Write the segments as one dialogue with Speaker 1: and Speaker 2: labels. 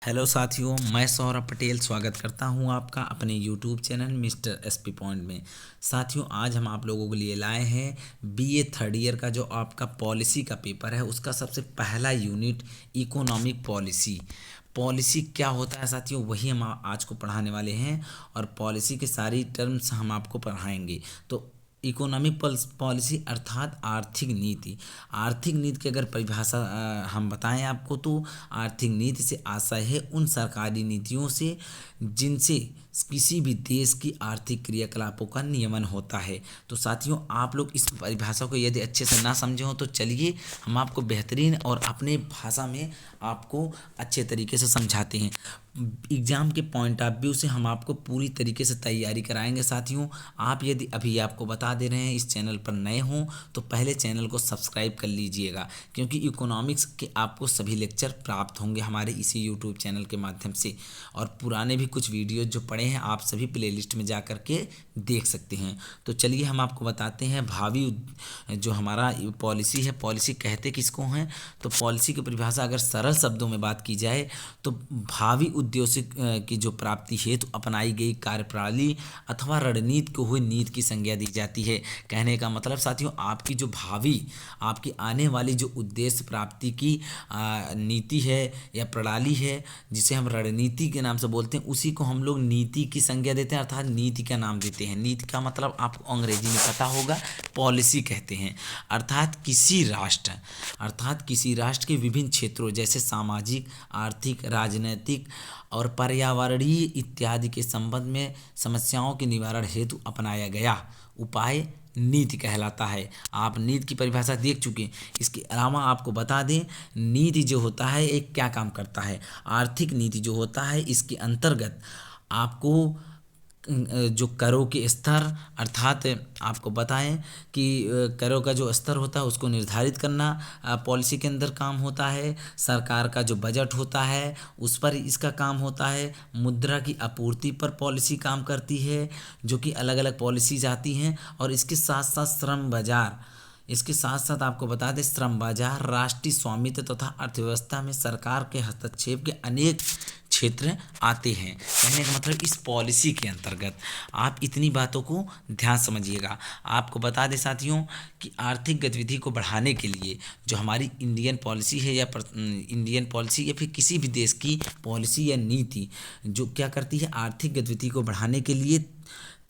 Speaker 1: Hello साथियों, मैं सौरभ पटेल स्वागत करता हूं आपका अपने YouTube channel mister SP point में। साथियों, आज हम आप लोगों के लिए लाए हैं बीए थर्ड ईयर का जो आपका पॉलिसी का पेपर है उसका सबसे पहला यूनिट इकोनॉमिक पॉलिसी। पॉलिसी क्या होता है साथियों, वही हम आज को पढ़ाने वाले हैं और पॉलिसी के सारी टर्म्स हम आपको पढ़ाएंगे। तो इकोनॉमिक पॉलिसी अर्थात आर्थिक नीति। आर्थिक नीति की अगर परिभाषा हम बताएं आपको तो आर्थिक नीति से आशय है उन सरकारी नीतियों से जिनसे किसी भी देश की आर्थिक क्रियाकलापों का नियमन होता है। तो साथियों, आप लोग इस परिभाषा को यदि अच्छे से ना समझे हो तो चलिए हम आपको बेहतरीन और अपने भाषा में आपको अच्छे तरीके से समझाते हैं। एग्ज़ाम के पॉइंट ऑफ व्यू से हम आपको पूरी तरीके से तैयारी कराएंगे। साथियों, आप यदि अभी आपको बता दे रहे हैं इस चैनल पर नए हों तो पहले चैनल को सब्सक्राइब कर लीजिएगा, क्योंकि इकोनॉमिक्स के आपको सभी लेक्चर प्राप्त होंगे हमारे इसी यूट्यूब चैनल के माध्यम से। और पुराने भी कुछ वीडियो जो पड़े हैं आप सभी प्लेलिस्ट में जा कर के देख सकते हैं। तो चलिए हम आपको बताते हैं भावी जो हमारा पॉलिसी है, पॉलिसी कहते किसको हैं। तो पॉलिसी की परिभाषा अगर सरल शब्दों में बात की जाए तो भावी उद्देश्य की जो प्राप्ति हेतु अपनाई गई कार्यप्रणाली अथवा रणनीति को हुई नीति की संज्ञा दी जाती है। कहने का मतलब साथियों, आपकी जो भावी आपकी आने वाली जो उद्देश्य प्राप्ति की नीति है या प्रणाली है जिसे हम रणनीति के नाम से बोलते हैं, उसी को हम लोग नीति की संज्ञा देते हैं अर्थात नीति का नाम देते हैं। नीति का मतलब आपको अंग्रेजी में पता होगा, पॉलिसी कहते हैं। अर्थात किसी राष्ट्र के विभिन्न क्षेत्रों जैसे सामाजिक, आर्थिक, राजनीतिक और पर्यावरणीय इत्यादि के संबंध में समस्याओं के निवारण हेतु अपनाया गया उपाय नीति कहलाता है। आप नीति की परिभाषा देख चुके हैं। इसके अलावा आपको बता दें, नीति जो होता है एक क्या काम करता है। आर्थिक नीति जो होता है इसके अंतर्गत आपको जो करों के स्तर अर्थात आपको बताएं कि करों का जो स्तर होता है उसको निर्धारित करना पॉलिसी के अंदर काम होता है। सरकार का जो बजट होता है उस पर इसका काम होता है। मुद्रा की आपूर्ति पर पॉलिसी काम करती है, जो कि अलग अलग पॉलिसीज आती हैं। और इसके साथ साथ आपको बता दें, श्रम बाजार, राष्ट्रीय स्वामित्व तथा अर्थव्यवस्था में सरकार के हस्तक्षेप के अनेक क्षेत्र आते हैं। कहने का मतलब इस पॉलिसी के अंतर्गत आप इतनी बातों को ध्यान समझिएगा। आपको बता दें साथियों कि आर्थिक गतिविधि को बढ़ाने के लिए जो हमारी इंडियन पॉलिसी है या इंडियन पॉलिसी या फिर किसी भी देश की पॉलिसी या नीति जो क्या करती है, आर्थिक गतिविधि को बढ़ाने के लिए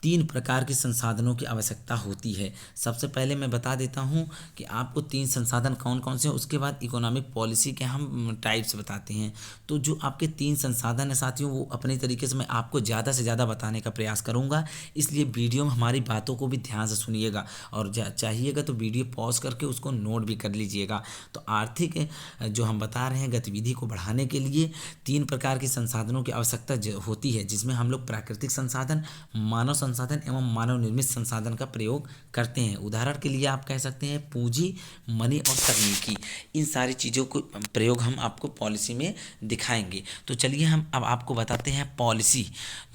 Speaker 1: 3 प्रकार के संसाधनों की आवश्यकता होती है। सबसे पहले मैं बता देता हूं कि आपको 3 संसाधन कौन कौन से हैं, उसके बाद इकोनॉमिक पॉलिसी के हम टाइप्स बताते हैं। तो जो आपके 3 संसाधन हैं साथियों, वो अपने तरीके से मैं आपको ज़्यादा से ज़्यादा बताने का प्रयास करूंगा, इसलिए वीडियो में हमारी बातों को भी ध्यान से सुनिएगा और चाहिएगा तो वीडियो पॉज करके उसको नोट भी कर लीजिएगा। तो आर्थिक जो हम बता रहे हैं गतिविधि को बढ़ाने के लिए 3 प्रकार के संसाधनों की आवश्यकता होती है, जिसमें हम लोग प्राकृतिक संसाधन, मानव संसाधन एवं मानव निर्मित संसाधन का प्रयोग करते हैं। उदाहरण के लिए आप कह सकते हैं पूंजी, मनी और तकनीकी। इन सारी चीज़ों को प्रयोग हम आपको पॉलिसी में दिखाएंगे। तो चलिए हम अब आपको बताते हैं पॉलिसी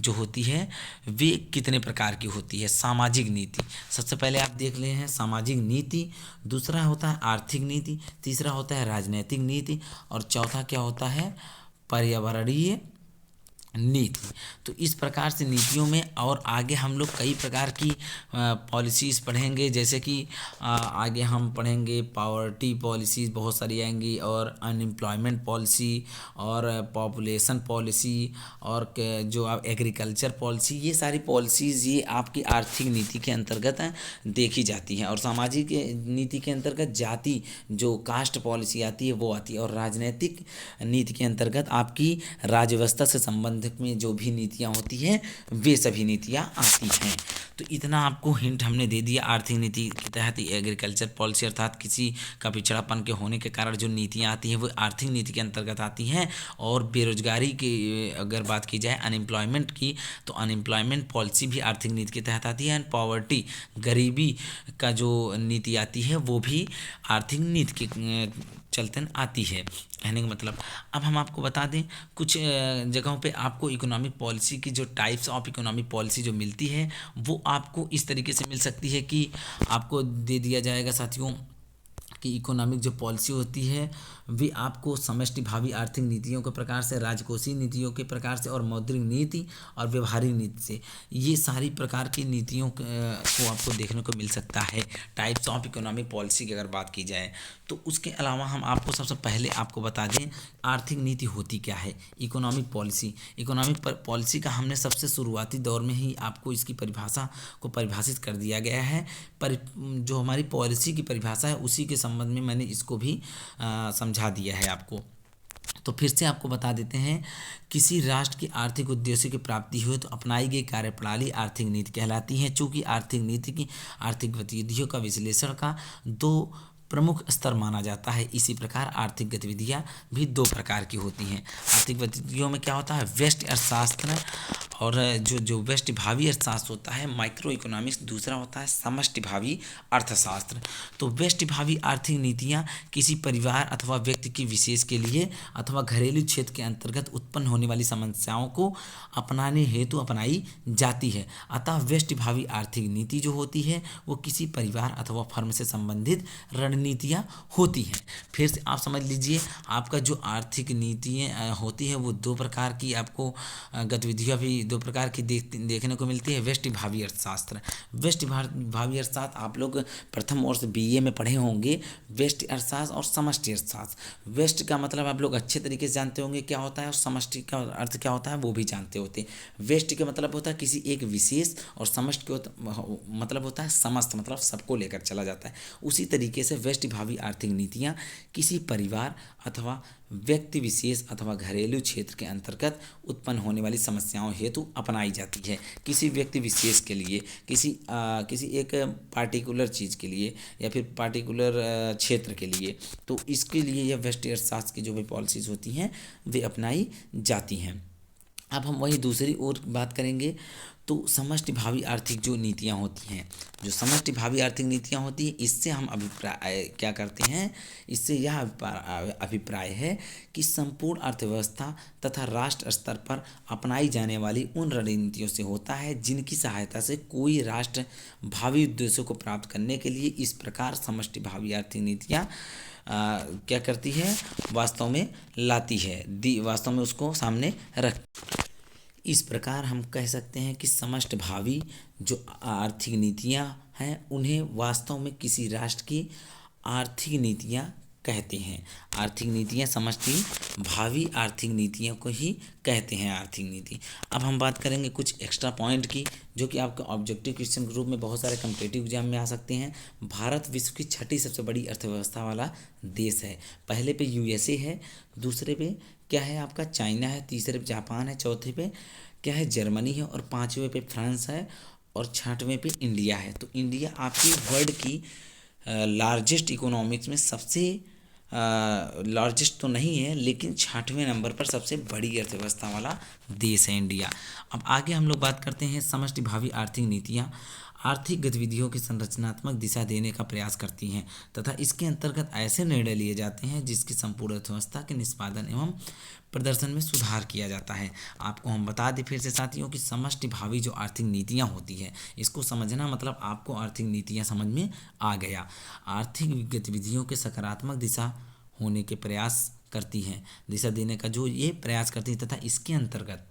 Speaker 1: जो होती है वे कितने प्रकार की होती है। सामाजिक नीति सबसे पहले आप देख ले हैं, सामाजिक नीति। दूसरा होता है आर्थिक नीति, तीसरा होता है राजनीतिक नीति और चौथा क्या होता है, पर्यावरणीय नीति। तो इस प्रकार से नीतियों में और आगे हम लोग कई प्रकार की पॉलिसीज़ पढ़ेंगे, जैसे कि आगे हम पढ़ेंगे पॉवर्टी पॉलिसीज़ बहुत सारी आएंगी और अनएम्प्लॉयमेंट पॉलिसी और पॉपुलेशन पॉलिसी और जो आप एग्रीकल्चर पॉलिसी, ये सारी पॉलिसीज़ ये आपकी आर्थिक नीति के अंतर्गत देखी जाती हैं। और सामाजिक नीति के अंतर्गत जाति जो कास्ट पॉलिसी आती है वो आती है। और राजनीतिक नीति के अंतर्गत आपकी राज्य व्यवस्था से संबंधित में जो भी नीतियाँ होती हैं वे सभी नीतियाँ आती हैं। तो इतना आपको हिंट हमने दे दिया। आर्थिक नीति के तहत एग्रीकल्चर पॉलिसी अर्थात किसी का पिछड़ापन के होने के कारण जो नीतियाँ आती हैं वो आर्थिक नीति के अंतर्गत आती हैं। और बेरोजगारी की अगर बात की जाए, अनएम्प्लॉयमेंट की, तो अनएम्प्लॉयमेंट पॉलिसी भी आर्थिक नीति के तहत आती है। एंड पॉवर्टी, गरीबी का जो नीति आती है वो भी आर्थिक नीति के चलते आती है। कहने का मतलब अब हम आपको बता दें कुछ जगहों पे आपको इकोनॉमिक पॉलिसी की जो टाइप्स ऑफ इकोनॉमिक पॉलिसी जो मिलती है वो आपको इस तरीके से मिल सकती है कि आपको दे दिया जाएगा साथियों कि इकोनॉमिक जो पॉलिसी होती है वे आपको समष्टि भावी आर्थिक नीतियों के प्रकार से, राजकोषीय नीतियों के प्रकार से और मौद्रिक नीति और व्यवहारिक नीति से, ये सारी प्रकार की नीतियों को आपको देखने को मिल सकता है टाइप्स ऑफ इकोनॉमिक पॉलिसी की अगर बात की जाए। तो उसके अलावा हम आपको सबसे पहले आपको बता दें आर्थिक नीति होती क्या है। इकोनॉमिक पॉलिसी का हमने सबसे शुरुआती दौर में ही आपको इसकी परिभाषा को परिभाषित कर दिया गया है। पर जो हमारी पॉलिसी की परिभाषा है उसी के संबंध में मैंने इसको भी समझा दिया है आपको। तो फिर से आपको बता देते हैं, किसी राष्ट्र की आर्थिक उद्देश्य की प्राप्ति हुई तो अपनाई गई कार्यप्रणाली आर्थिक नीति कहलाती है। चूँकि आर्थिक नीति की आर्थिक गतिविधियों का विश्लेषण का दो प्रमुख स्तर माना जाता है, इसी प्रकार आर्थिक गतिविधियाँ भी दो प्रकार की होती हैं। आर्थिक गतिविधियों में क्या होता है, व्यष्टि अर्थशास्त्र और जो व्यष्टि भावी अर्थशास्त्र होता है माइक्रो इकोनॉमिक्स, दूसरा होता है समष्टि भावी अर्थशास्त्र। तो व्यष्टि भावी आर्थिक नीतियाँ किसी परिवार अथवा व्यक्ति की विशेष के लिए अथवा घरेलू क्षेत्र के अंतर्गत उत्पन्न होने वाली समस्याओं को अपनाने हेतु अपनाई जाती है। अतः व्यष्टि भावी आर्थिक नीति जो होती है वो किसी परिवार अथवा फर्म से संबंधित रणनीतियाँ होती हैं। फिर से आप समझ लीजिए, आपका जो आर्थिक नीतियाँ होती है वो दो प्रकार की, आपको गतिविधियाँ भी दो प्रकार की देखने को मिलती है। व्यष्टि भावी अर्थशास्त्र, व्यष्टि भावी अर्थशास्त्र आप लोग प्रथम वर्ष बीए में पढ़े होंगे, व्यष्टि अर्थशास्त्र और समष्टि अर्थशास्त्र। व्यष्टि का मतलब आप लोग अच्छे तरीके से जानते होंगे क्या होता है, और समष्टि का अर्थ क्या होता है वो भी जानते होते हैं। व्यष्टि का मतलब होता है किसी एक विशेष, और समष्टि का मतलब होता है समस्त, मतलब सबको लेकर चला जाता है। उसी तरीके से व्यष्टि भावी आर्थिक नीतियाँ किसी परिवार अथवा व्यक्ति विशेष अथवा घरेलू क्षेत्र के अंतर्गत उत्पन्न होने वाली समस्याओं हेतु अपनाई जाती है। किसी व्यक्ति विशेष के लिए, किसी एक पार्टिकुलर चीज़ के लिए या फिर पार्टिकुलर क्षेत्र के लिए, तो इसके लिए यह व्यष्टि अर्थशास्त्र की जो भी पॉलिसीज़ होती हैं वे अपनाई जाती हैं। अब हम वही दूसरी ओर बात करेंगे, तो समष्टि भावी आर्थिक जो नीतियाँ होती हैं, जो समष्टि भावी आर्थिक नीतियाँ होती हैं, इससे हम अभिप्राय क्या करते हैं, इससे यह अभिप्राय है कि संपूर्ण अर्थव्यवस्था तथा राष्ट्र स्तर पर अपनाई जाने वाली उन रणनीतियों से होता है जिनकी सहायता से कोई राष्ट्र भावी उद्देश्यों को प्राप्त करने के लिए इस प्रकार समष्टि भावी आर्थिक नीतियाँ क्या करती है, वास्तव में लाती है, वास्तव में उसको सामने रख। इस प्रकार हम कह सकते हैं कि समष्टि भावी जो आर्थिक नीतियाँ हैं उन्हें वास्तव में किसी राष्ट्र की आर्थिक नीतियाँ कहते हैं। आर्थिक नीतियाँ समष्टि भावी आर्थिक नीतियों को ही कहते हैं आर्थिक नीति। अब हम बात करेंगे कुछ एक्स्ट्रा पॉइंट की, जो कि आपके ऑब्जेक्टिव क्वेश्चन के रूप में बहुत सारे कम्पिटिटिव एग्जाम में आ सकते हैं। भारत विश्व की छठी सबसे बड़ी अर्थव्यवस्था वाला देश है। पहले पे यूएसए है, दूसरे पे क्या है आपका चाइना है, तीसरे पे जापान है, चौथे पे क्या है जर्मनी है, और पाँचवें पे फ्रांस है, और छठवें पे इंडिया है। तो इंडिया आपकी वर्ल्ड की लार्जेस्ट इकोनॉमिक्स में सबसे लार्जेस्ट तो नहीं है, लेकिन 6वें नंबर पर सबसे बड़ी अर्थव्यवस्था वाला देश है इंडिया। अब आगे हम लोग बात करते हैं समष्टि भावी आर्थिक नीतियाँ आर्थिक गतिविधियों की संरचनात्मक दिशा देने का प्रयास करती हैं तथा इसके अंतर्गत ऐसे निर्णय लिए जाते हैं जिसकी संपूर्ण अर्थव्यवस्था के निष्पादन एवं प्रदर्शन में सुधार किया जाता है। आपको हम बता दें फिर से साथियों कि समष्टि भावी जो आर्थिक नीतियाँ होती है, इसको समझना मतलब आपको आर्थिक नीतियाँ समझ में आ गया। आर्थिक गतिविधियों के सकारात्मक दिशा होने के प्रयास करती हैं, दिशा देने का जो ये प्रयास करती है, तथा इसके अंतर्गत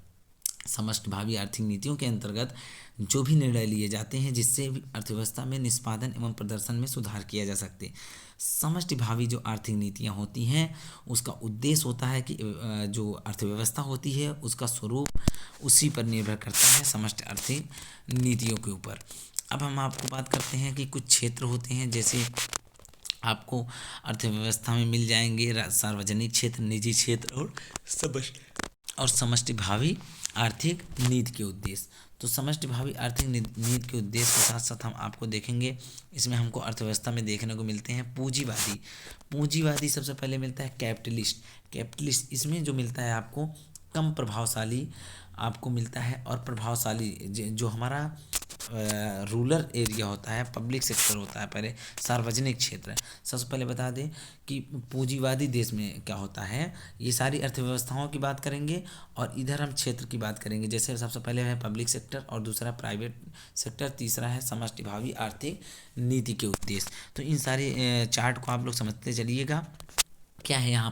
Speaker 1: समष्टि भावी आर्थिक नीतियों के अंतर्गत जो भी निर्णय लिए जाते हैं जिससे अर्थव्यवस्था में निष्पादन एवं प्रदर्शन में सुधार किया जा सकते। समष्टि भावी जो आर्थिक नीतियाँ होती हैं उसका उद्देश्य होता है कि जो अर्थव्यवस्था होती है उसका स्वरूप उसी पर निर्भर करता है समष्टि आर्थिक नीतियों के ऊपर। अब हम आपको बात करते हैं कि कुछ क्षेत्र होते हैं, जैसे आपको अर्थव्यवस्था में मिल जाएंगे सार्वजनिक क्षेत्र, निजी क्षेत्र और समष्टि भावी आर्थिक नीति के उद्देश्य। तो समष्टि भावी आर्थिक नीति के उद्देश्य के साथ साथ हम आपको देखेंगे, इसमें हमको अर्थव्यवस्था में देखने को मिलते हैं पूंजीवादी सबसे पहले मिलता है कैपिटलिस्ट। इसमें जो मिलता है आपको कम प्रभावशाली आपको मिलता है। और प्रभावशाली जो हमारा रूरल एरिया होता है, पब्लिक सेक्टर होता है, पहले सार्वजनिक क्षेत्र। सबसे पहले बता दें कि पूंजीवादी देश में क्या होता है, ये सारी अर्थव्यवस्थाओं की बात करेंगे और इधर हम क्षेत्र की बात करेंगे। जैसे सबसे पहले है पब्लिक सेक्टर और दूसरा प्राइवेट सेक्टर, तीसरा है समष्टिभावी आर्थिक नीति के उद्देश्य। तो इन सारे चार्ट को आप लोग समझते चलिएगा। क्या है यहाँ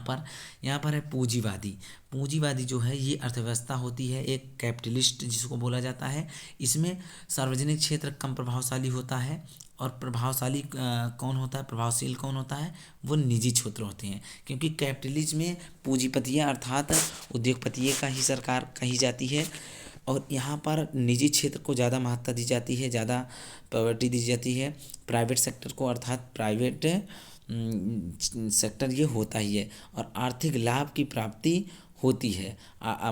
Speaker 1: पर है पूंजीवादी। पूंजीवादी जो है ये अर्थव्यवस्था होती है एक कैपिटलिस्ट जिसको बोला जाता है। इसमें सार्वजनिक क्षेत्र कम प्रभावशाली होता है और प्रभावशाली कौन होता है, प्रभावशील कौन होता है, वो निजी क्षेत्र होते हैं। क्योंकि कैपिटलिज्म में पूंजीपतियाँ अर्थात उद्योगपतियों का ही सरकार कही जाती है और यहाँ पर निजी क्षेत्र को ज़्यादा महत्ता दी जाती है, ज़्यादा प्रायोरिटी दी जाती है। प्राइवेट सेक्टर को अर्थात प्राइवेट सेक्टर ये होता ही है और आर्थिक लाभ की प्राप्ति होती है।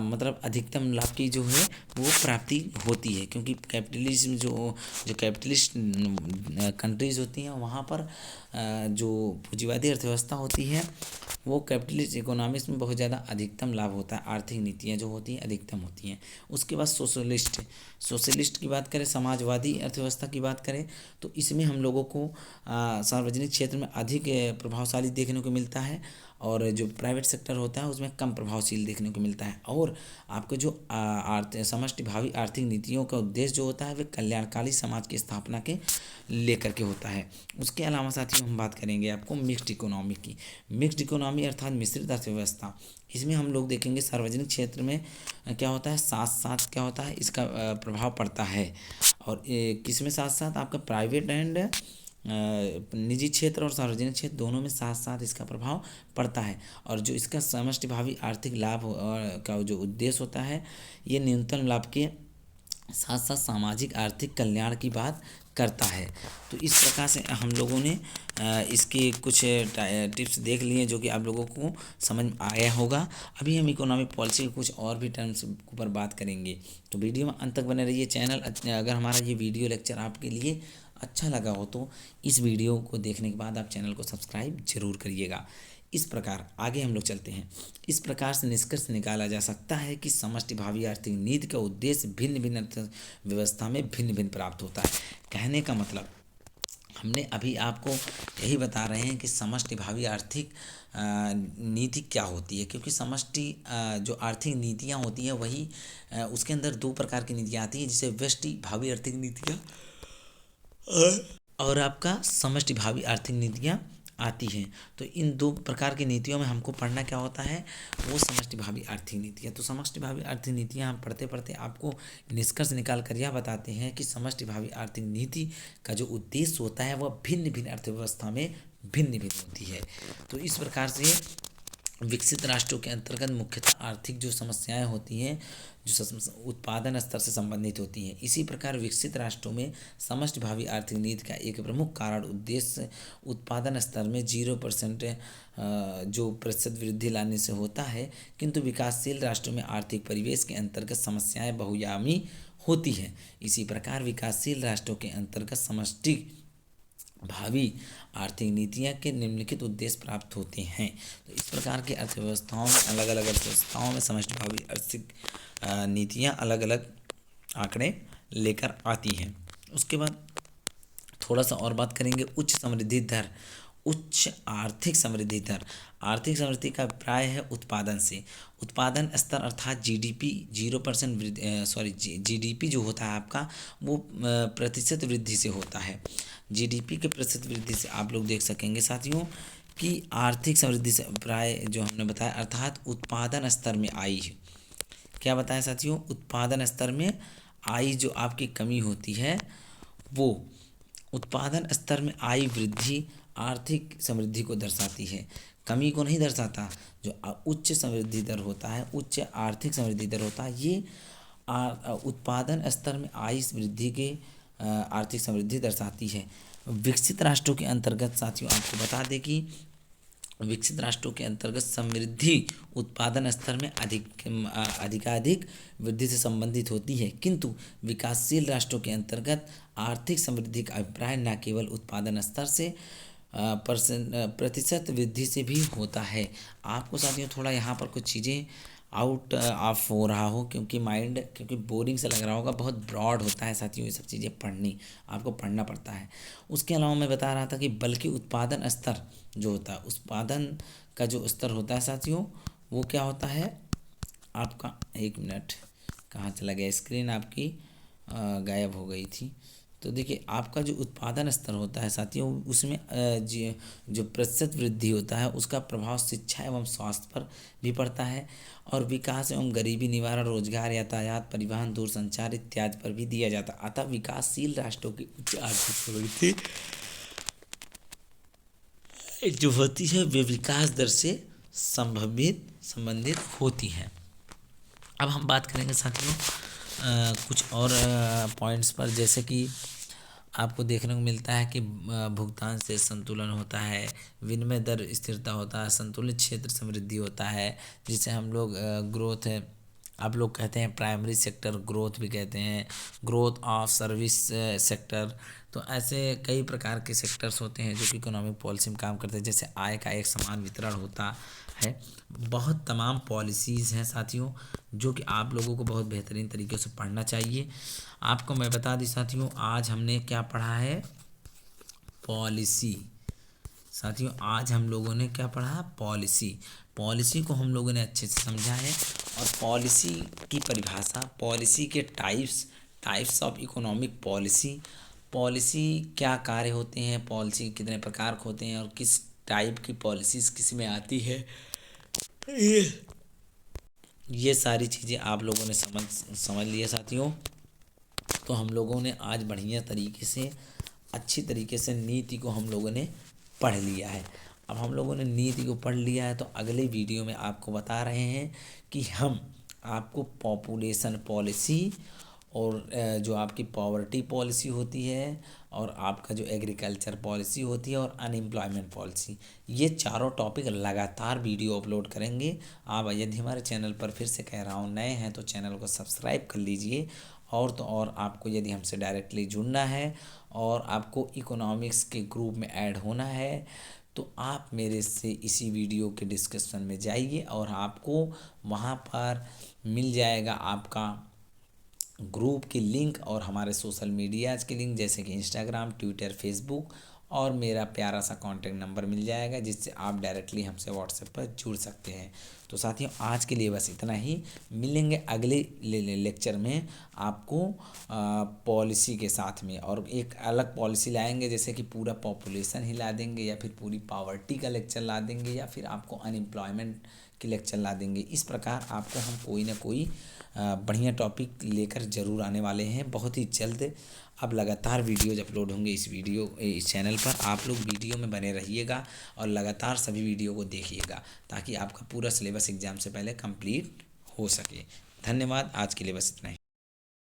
Speaker 1: मतलब अधिकतम लाभ की जो है वो प्राप्ति होती है। क्योंकि कैपिटलिज्म जो जो कैपिटलिस्ट कंट्रीज़ होती हैं वहाँ पर जो पूंजीवादी अर्थव्यवस्था होती है वो कैपिटलिस्ट इकोनॉमिक्स में बहुत ज़्यादा अधिकतम लाभ होता है, आर्थिक नीतियाँ जो होती हैं अधिकतम होती हैं। उसके बाद सोशलिस्ट की बात करें, समाजवादी अर्थव्यवस्था की बात करें तो इसमें हम लोगों को सार्वजनिक क्षेत्र में अधिक प्रभावशाली देखने को मिलता है और जो प्राइवेट सेक्टर होता है उसमें कम प्रभावशील देखने को मिलता है। और आपको जो समष्टिभावी आर्थिक नीतियों का उद्देश्य जो होता है वह कल्याणकारी समाज की स्थापना के लेकर के होता है। उसके अलावा साथियों हम बात करेंगे आपको मिक्स्ड इकोनॉमी की। मिक्स्ड इकोनॉमी अर्थात मिश्रित अर्थव्यवस्था। इसमें हम लोग देखेंगे सार्वजनिक क्षेत्र में क्या होता है, साथ साथ क्या होता है इसका प्रभाव पड़ता है। और किसमें साथ साथ आपका प्राइवेट एंड निजी क्षेत्र और सार्वजनिक क्षेत्र दोनों में साथ साथ इसका प्रभाव पड़ता है। और जो इसका समष्टिभावी आर्थिक लाभ का जो उद्देश्य होता है ये न्यूनतम लाभ के साथ साथ सामाजिक आर्थिक कल्याण की बात करता है। तो इस प्रकार से हम लोगों ने इसके कुछ टिप्स देख लिए जो कि आप लोगों को समझ आया होगा। अभी हम इकोनॉमिक पॉलिसी के कुछ और भी टर्म्स के ऊपर बात करेंगे। तो वीडियो में अंत तक बने रहिए। अगर हमारा ये वीडियो लेक्चर आपके लिए अच्छा लगा हो तो इस वीडियो को देखने के बाद आप चैनल को सब्सक्राइब जरूर करिएगा। इस प्रकार आगे हम लोग चलते हैं। इस प्रकार से निष्कर्ष निकाला जा सकता है कि समष्टिभावी आर्थिक नीति का उद्देश्य भिन्न भिन्न अर्थव्यवस्था में भिन्न भिन्न प्राप्त होता है। कहने का मतलब हमने अभी आपको यही बता रहे हैं कि समष्टिभावी आर्थिक नीति क्या होती है। क्योंकि समष्टि जो आर्थिक नीतियाँ होती हैं वही उसके अंदर दो प्रकार की नीतियाँ आती हैं, जिसे व्यष्टिभावी आर्थिक नीतियाँ और आपका समष्टिभावी आर्थिक नीतियाँ आती हैं। तो इन दो प्रकार की नीतियों में हमको पढ़ना क्या होता है, वो समष्टिभावी आर्थिक नीतियाँ। तो समष्टिभावी आर्थिक नीतियाँ हम पढ़ते पढ़ते आपको निष्कर्ष निकाल कर यह बताते हैं कि समष्टिभावी आर्थिक नीति का जो उद्देश्य होता है वह भिन्न भिन्न अर्थव्यवस्था में भिन्न भिन्न होती है। तो इस प्रकार से विकसित राष्ट्रों के अंतर्गत मुख्यतः आर्थिक जो समस्याएं होती हैं जो उत्पादन स्तर से संबंधित होती हैं। इसी प्रकार विकसित राष्ट्रों में समष्टिभावी आर्थिक नीति का एक प्रमुख कारण उद्देश्य उत्पादन स्तर में 0% जो प्रतिशत वृद्धि लाने से होता है। किंतु विकासशील राष्ट्रों में आर्थिक परिवेश के अंतर्गत समस्याएं बहुआयामी होती हैं। इसी प्रकार विकासशील राष्ट्रों के अंतर्गत समष्टि भावी आर्थिक नीतियाँ के निम्नलिखित उद्देश्य प्राप्त होते हैं। तो इस प्रकार की अर्थव्यवस्थाओं में अलग अलग अर्थव्यवस्थाओं में समष्टिभावी आर्थिक नीतियाँ अलग अलग आंकड़े लेकर आती हैं। उसके बाद थोड़ा सा और बात करेंगे उच्च समृद्धि दर। उच्च आर्थिक समृद्धि दर, आर्थिक समृद्धि का अभिप्राय है उत्पादन से। उत्पादन स्तर अर्थात जीडीपी 0% जीडीपी जो होता है आपका वो प्रतिशत वृद्धि से होता है। जीडीपी के प्रतिशत वृद्धि से आप लोग देख सकेंगे साथियों कि आर्थिक समृद्धि से अभिप्राय जो हमने बताया अर्थात उत्पादन स्तर में आई है। क्या बताया साथियों, उत्पादन स्तर में आई जो आपकी कमी होती है वो उत्पादन स्तर में आई वृद्धि आर्थिक समृद्धि को दर्शाती है, कमी को नहीं दर्शाता। जो उच्च समृद्धि दर होता है, उच्च आर्थिक समृद्धि दर होता है, ये उत्पादन स्तर में आई वृद्धि के आर्थिक समृद्धि दर्शाती है। विकसित राष्ट्रों के अंतर्गत साथियों आपको बता दें कि विकसित राष्ट्रों के अंतर्गत समृद्धि उत्पादन स्तर में अधिकाधिक वृद्धि से संबंधित होती है। किंतु विकासशील राष्ट्रों के अंतर्गत आर्थिक समृद्धि का अभिप्राय न केवल उत्पादन स्तर से प्रतिशत वृद्धि से भी होता है। आपको साथियों थोड़ा यहाँ पर कुछ चीज़ें आउट ऑफ हो रहा हो, क्योंकि माइंड, क्योंकि बोरिंग से लग रहा होगा, बहुत ब्रॉड होता है साथियों ये सब चीज़ें पढ़नी, आपको पढ़ना पड़ता है। उसके अलावा मैं बता रहा था कि बल्कि उत्पादन स्तर जो होता है, उत्पादन का जो स्तर होता है साथियों, वो क्या होता है आपका, एक मिनट कहाँ चला गया, स्क्रीन आपकी गायब हो गई थी। तो देखिए आपका जो उत्पादन स्तर होता है साथियों, उसमें जो प्रतिशत वृद्धि होता है उसका प्रभाव शिक्षा एवं स्वास्थ्य पर भी पड़ता है, और विकास एवं गरीबी निवारण, रोजगार, यातायात, परिवहन, दूरसंचार इत्यादि पर भी दिया जाता है। अतः विकासशील राष्ट्रों की उच्च आर्थिक प्रवृत्ति जो होती है वे विकास दर से संबंधित होती है। अब हम बात करेंगे साथियों कुछ और पॉइंट्स पर, जैसे कि आपको देखने को मिलता है कि भुगतान से संतुलन होता है, विनिमय दर स्थिरता होता है, संतुलित क्षेत्र समृद्धि होता है, जिसे हम लोग ग्रोथ है, आप लोग कहते हैं प्राइमरी सेक्टर ग्रोथ भी कहते हैं, ग्रोथ ऑफ सर्विस सेक्टर। तो ऐसे कई प्रकार के सेक्टर्स होते हैं जो कि इकोनॉमिक पॉलिसी में काम करते हैं, जैसे आय का एक समान वितरण होता है। बहुत तमाम पॉलिसीज़ हैं साथियों जो कि आप लोगों को बहुत बेहतरीन तरीके से पढ़ना चाहिए। आपको मैं बता दी साथियों, आज हमने क्या पढ़ा है, पॉलिसी। साथियों आज हम लोगों ने क्या पढ़ा, पॉलिसी। पॉलिसी को हम लोगों ने अच्छे से समझा है, और पॉलिसी की परिभाषा, पॉलिसी के types of economic policy, policy क्या कार्य होते हैं, पॉलिसी कितने प्रकार के होते हैं, और किस टाइप की पॉलिसीज़ किस में आती है, ये सारी चीज़ें आप लोगों ने समझ लिया साथियों। तो हम लोगों ने आज बढ़िया तरीके से, अच्छी तरीके से नीति को हम लोगों ने पढ़ लिया है। अब हम लोगों ने नीति को पढ़ लिया है, तो अगले वीडियो में आपको बता रहे हैं कि हम आपको पॉपुलेशन पॉलिसी, और जो आपकी पॉवर्टी पॉलिसी होती है, और आपका जो एग्रीकल्चर पॉलिसी होती है, और अनएम्प्लॉयमेंट पॉलिसी, ये चारों टॉपिक लगातार वीडियो अपलोड करेंगे। आप यदि हमारे चैनल पर, फिर से कह रहा हूँ, नए हैं तो चैनल को सब्सक्राइब कर लीजिए। और तो और आपको यदि हमसे डायरेक्टली जुड़ना है और आपको इकोनॉमिक्स के ग्रुप में ऐड होना है, तो आप मेरे से इसी वीडियो के डिस्क्रिप्शन में जाइए, और आपको वहाँ पर मिल जाएगा आपका ग्रुप की लिंक, और हमारे सोशल मीडियाज़ की लिंक, जैसे कि इंस्टाग्राम, ट्विटर, फेसबुक, और मेरा प्यारा सा कॉन्टैक्ट नंबर मिल जाएगा, जिससे आप डायरेक्टली हमसे व्हाट्सएप पर जुड़ सकते हैं। तो साथियों आज के लिए बस इतना ही, मिलेंगे अगले लेक्चर में आपको पॉलिसी के साथ में, और एक अलग पॉलिसी लाएंगे, जैसे कि पूरा पॉपुलेशन ही ला देंगे, या फिर पूरी पॉवर्टी का लेक्चर ला देंगे, या फिर आपको अनएम्प्लॉयमेंट की लेक्चर ला देंगे। इस प्रकार आपको हम कोई ना कोई बढ़िया टॉपिक लेकर ज़रूर आने वाले हैं बहुत ही जल्द। अब लगातार वीडियोज अपलोड होंगे इस चैनल पर, आप लोग वीडियो में बने रहिएगा, और लगातार सभी वीडियो को देखिएगा, ताकि आपका पूरा सिलेबस एग्ज़ाम से पहले कंप्लीट हो सके। धन्यवाद, आज के लिए बस इतना ही।